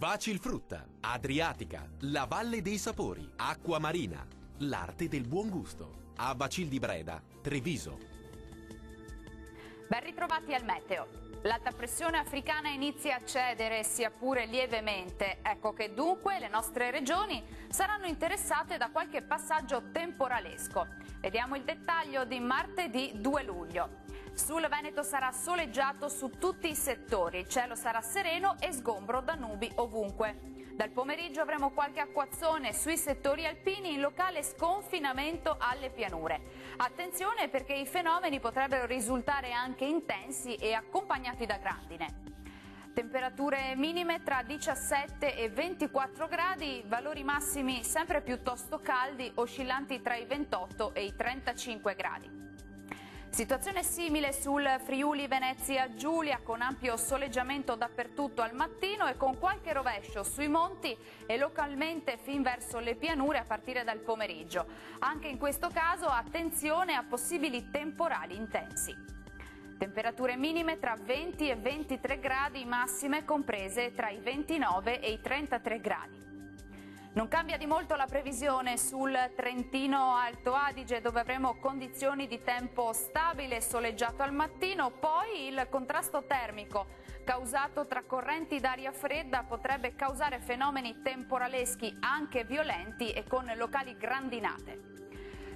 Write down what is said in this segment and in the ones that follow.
Facilfrutta, Adriatica, la Valle dei Sapori, Acqua Marina, l'arte del buon gusto. A Bacil di Breda, Treviso. Ben ritrovati al meteo. L'alta pressione africana inizia a cedere, sia pure lievemente. Ecco che dunque le nostre regioni saranno interessate da qualche passaggio temporalesco. Vediamo il dettaglio di martedì 2 luglio. Sul Veneto sarà soleggiato su tutti i settori, il cielo sarà sereno e sgombro da nubi ovunque. Dal pomeriggio avremo qualche acquazzone sui settori alpini in locale sconfinamento alle pianure. Attenzione perché i fenomeni potrebbero risultare anche intensi e accompagnati da grandine. Temperature minime tra 17 e 24 gradi, valori massimi sempre piuttosto caldi, oscillanti tra i 28 e i 35 gradi. Situazione simile sul Friuli Venezia Giulia, con ampio soleggiamento dappertutto al mattino e con qualche rovescio sui monti e localmente fin verso le pianure a partire dal pomeriggio. Anche in questo caso attenzione a possibili temporali intensi. Temperature minime tra 20 e 23 gradi, massime comprese tra i 29 e i 33 gradi. Non cambia di molto la previsione sul Trentino Alto Adige, dove avremo condizioni di tempo stabile e soleggiato al mattino, poi il contrasto termico causato tra correnti d'aria fredda potrebbe causare fenomeni temporaleschi anche violenti e con locali grandinate.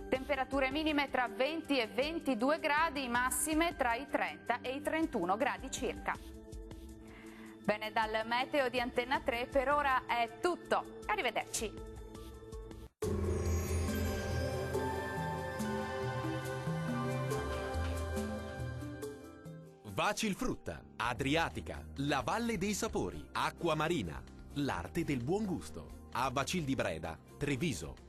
Temperature minime tra 20 e 22 gradi, massime tra i 30 e i 31 gradi circa. Bene, dal meteo di Antenna 3 per ora è tutto. Arrivederci. Facilfrutta, Adriatica, la Valle dei Sapori, Acqua Marina, l'arte del buon gusto. A Bacil di Breda, Treviso.